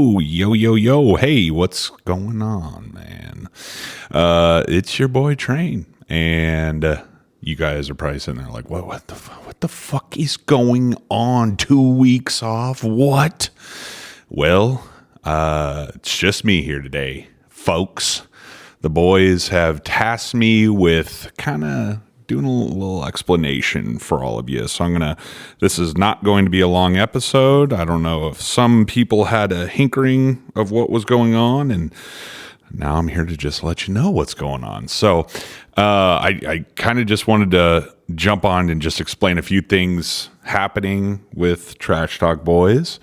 Yo. Hey, what's going on, man? It's your boy Train. And you guys are probably sitting there like, what the fuck is going on? 2 weeks off? What? Well, it's just me here today, folks. The boys have tasked me with kind of doing a little explanation for all of you. So this is not going to be a long episode. I don't know if some people had a hinkering of what was going on, and now I'm here to just let you know what's going on. So I kind of just wanted to jump on and just explain a few things happening with Trash Talk Boys.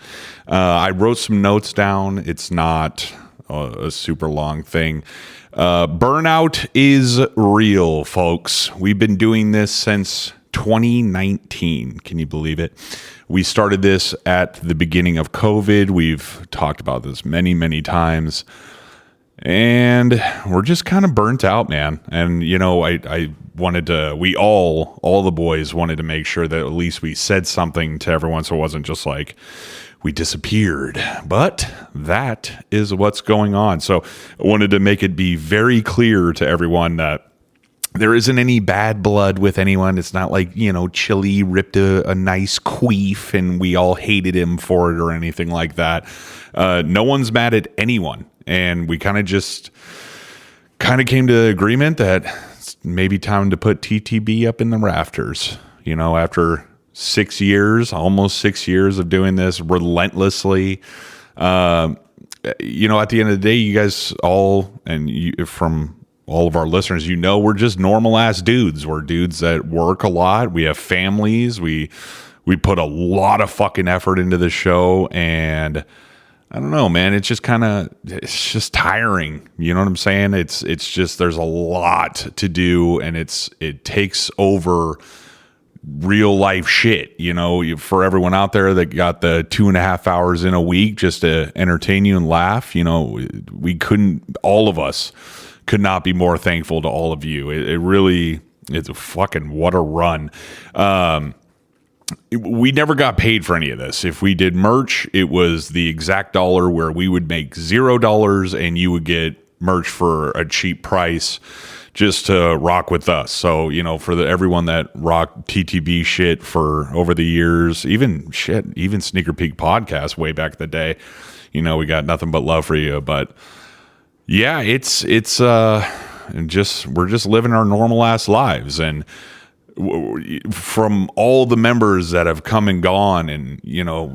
I wrote some notes down. It's not a super long thing. Burnout is real, folks. We've been doing this since 2019. Can you believe it? We started this at the beginning of COVID. We've talked about this many, many times. And we're just kind of burnt out, man. And, you know, I wanted to, all the boys wanted to make sure that at least we said something to everyone so it wasn't just like we disappeared. But that is what's going on. So I wanted to make it be very clear to everyone that there isn't any bad blood with anyone. It's not like, you know, Chili ripped a nice queef and we all hated him for it or anything like that. No one's mad at anyone. And we kind of came to agreement that it's maybe time to put TTB up in the rafters. You know, after almost 6 years of doing this relentlessly. You know, at the end of the day, you guys all, from all of our listeners, you know, we're just normal ass dudes. We're dudes that work a lot. We have families. We put a lot of fucking effort into the show, and I don't know, man. It's just tiring. You know what I'm saying? It's just, there's a lot to do, and it takes over real life shit. You know, for everyone out there that got the 2.5 hours in a week just to entertain you and laugh, you know, all of us could not be more thankful to all of you. It really, it's a fucking, what a run. We never got paid for any of this. If we did merch, it was the exact dollar where we would make $0 and you would get merch for a cheap price just to rock with us. So, you know, for everyone that rocked TTB shit for over the years, even Sneaker Peek podcast way back in the day, you know, we got nothing but love for you. But yeah, we're just living our normal ass lives. And from all the members that have come and gone, and you know,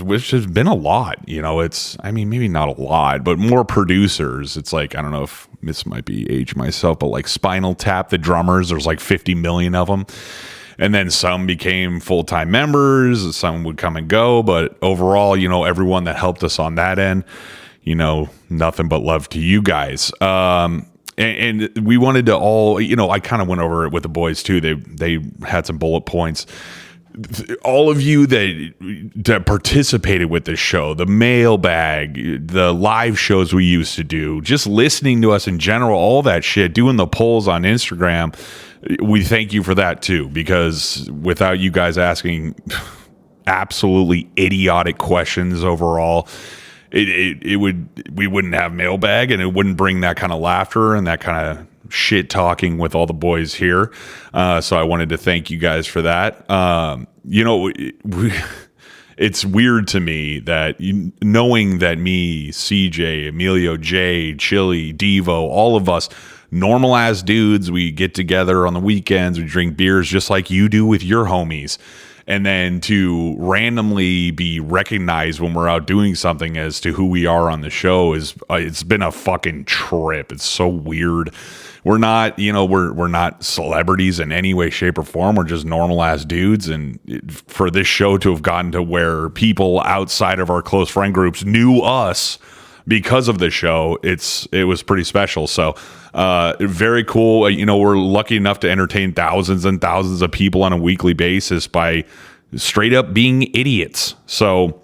which has been a lot, you know, maybe not a lot, but more producers. It's like, I don't know if this might be age myself, but like Spinal Tap, the drummers, there's like 50 million of them. And then some became full-time members, some would come and go, but overall, you know, everyone that helped us on that end, you know, nothing but love to you guys. And we wanted to all, you know, I kind of went over it with the boys too. They had some bullet points. All of you that participated with this show, the mailbag, the live shows we used to do, just listening to us in general, all that shit, doing the polls on Instagram, we thank you for that too, because without you guys asking absolutely idiotic questions overall, we wouldn't have mailbag, and it wouldn't bring that kind of laughter and that kind of shit talking with all the boys here. So I wanted to thank you guys for that. You know, it's weird to me that knowing that me, CJ, Emilio, Jay, Chili, Devo, all of us normal ass dudes, we get together on the weekends, we drink beers just like you do with your homies. And then to randomly be recognized when we're out doing something as to who we are on the show it's been a fucking trip. It's so weird. We're not, you know, we're not celebrities in any way, shape, or form. We're just normal ass dudes. And for this show to have gotten to where people outside of our close friend groups knew us because of the show, it was pretty special. So very cool. You know, we're lucky enough to entertain thousands and thousands of people on a weekly basis by straight up being idiots. So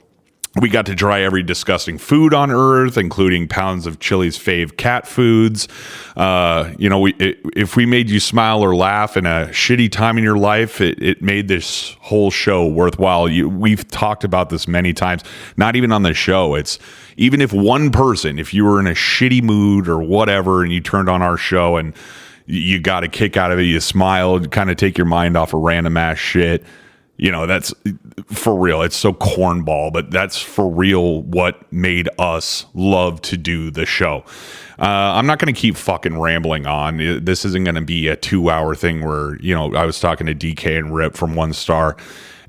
We got to try every disgusting food on earth, including pounds of Chili's fave cat foods. If we made you smile or laugh in a shitty time in your life, it made this whole show worthwhile. We've talked about this many times, not even on the show. It's even if one person, if you were in a shitty mood or whatever, and you turned on our show and you got a kick out of it, you smiled, kind of take your mind off of random ass shit. That's for real. It's so cornball, but that's for real what made us love to do the show. I'm not going to keep fucking rambling on. This isn't going to be a 2-hour thing where, I was talking to DK and Rip from One Star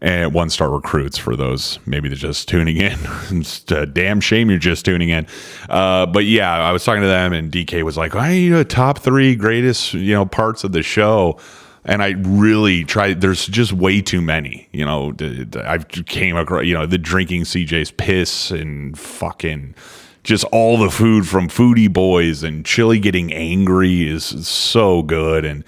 and One Star Recruits, for those maybe they're just tuning in. It's a damn shame you're just tuning in. But yeah, I was talking to them and DK was like, I need a top 3 greatest, parts of the show. And I really tried. There's just way too many. I came across, the drinking CJ's piss and fucking just all the food from Foodie Boys, and Chili getting angry is so good. And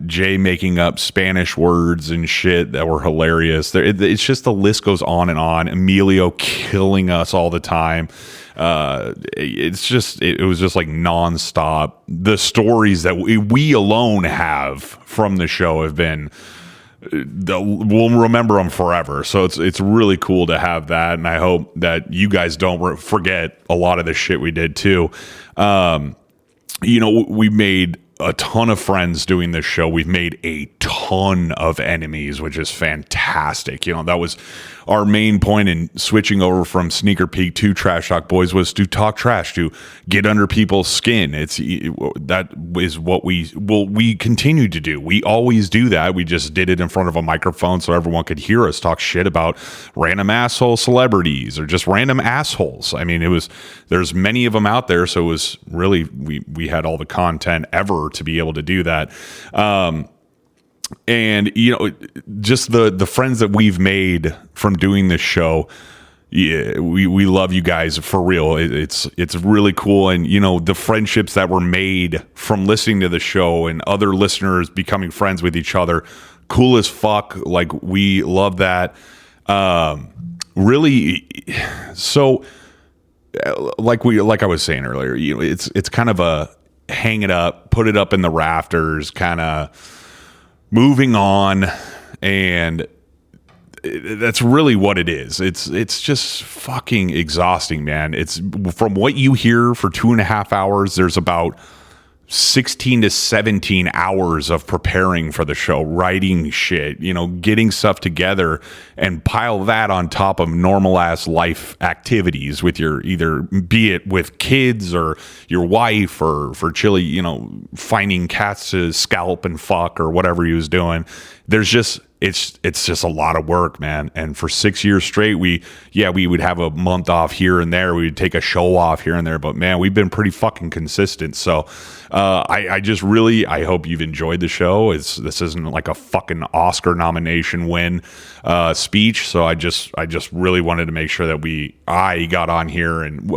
Jay making up Spanish words and shit that were hilarious. It's just the list goes on and on. Emilio killing us all the time. It was just like nonstop. The stories that we alone have from the show have been, we'll remember them forever. So it's really cool to have that. And I hope that you guys don't forget a lot of the shit we did too. We made a ton of friends doing this show. We've made a ton of enemies, which is fantastic. That was our main point in switching over from Sneaker Peek to Trash Talk Boys, was to talk trash, to get under people's skin. That is what we continue to do. We always do that. We just did it in front of a microphone so everyone could hear us talk shit about random asshole celebrities or just random assholes. I mean, there's many of them out there, so it was really, we had all the content ever to be able to do that. And just the friends that we've made from doing this show, yeah, we love you guys for real. It's really cool. And the friendships that were made from listening to the show and other listeners becoming friends with each other, cool as fuck. Like, we love that. Really, so like I was saying earlier, it's kind of a hang it up, put it up in the rafters, kind of moving on, and that's really what it is. It's just fucking exhausting, man. It's from what you hear for 2.5 hours, there's about 16 to 17 hours of preparing for the show, writing shit, getting stuff together, and pile that on top of normal ass life activities with your, either be it with kids or your wife, or for Chili, finding cats to scalp and fuck or whatever he was doing. There's just, it's just a lot of work, man. And for 6 years straight, we would have a month off here and there. We would take a show off here and there, but man, we've been pretty fucking consistent. So I just really, I hope you've enjoyed the show. This isn't like a fucking Oscar nomination win speech. So I just really wanted to make sure that I got on here, and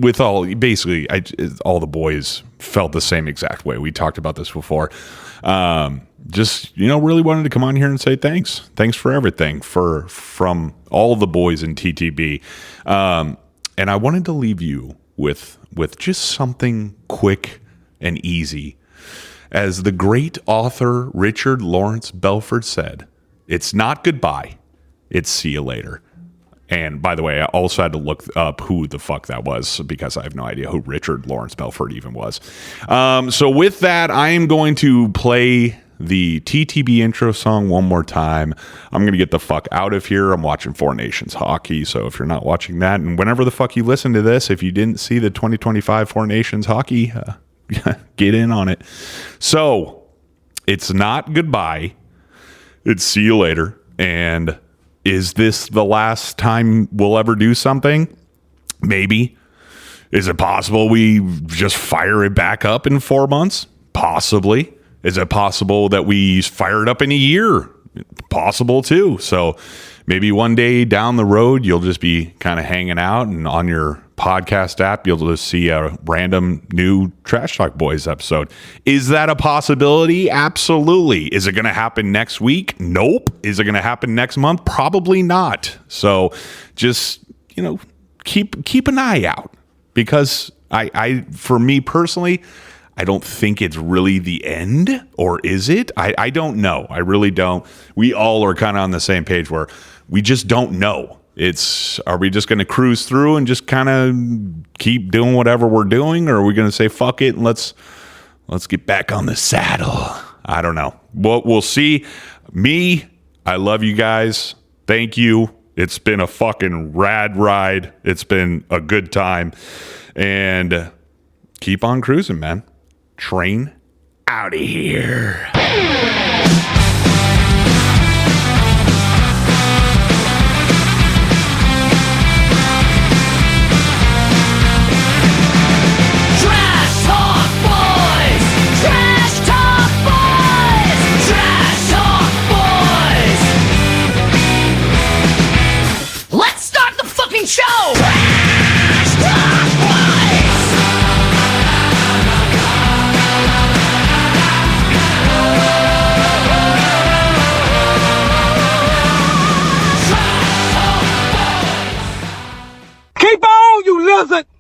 with all the boys felt the same exact way. We talked about this before. Really wanted to come on here and say thanks for everything from all the boys in TTB. And I wanted to leave you with just something quick and easy. As the great author Richard Lawrence Belford said, it's not goodbye, it's see you later. And by the way, I also had to look up who the fuck that was, because I have no idea who Richard Lawrence Belford even was. So with that, I am going to play the TTB intro song one more time. I'm going to get the fuck out of here. I'm watching Four Nations hockey. So if you're not watching that, and whenever the fuck you listen to this, if you didn't see the 2025 Four Nations hockey, get in on it. So it's not goodbye, it's see you later. And is this the last time we'll ever do something? Maybe. Is it possible we just fire it back up in 4 months? Possibly. Is it possible that we fire it up in a year? Possible too. So maybe one day down the road, you'll just be kind of hanging out, and on your podcast app, you'll just see a random new Trash Talk Boys episode. Is that a possibility? Absolutely. Is it going to happen next week? Nope. Is it going to happen next month? Probably not. So just keep an eye out, because I for me personally, I don't think it's really the end, or is it? I don't know. I really don't. We all are kind of on the same page where we just don't know. Are we just going to cruise through and just kind of keep doing whatever we're doing, or are we going to say fuck it and let's get back on the saddle? I don't know. We'll see. I love you guys. Thank you. It's been a fucking rad ride. It's been a good time, and keep on cruising, man. Train out of here.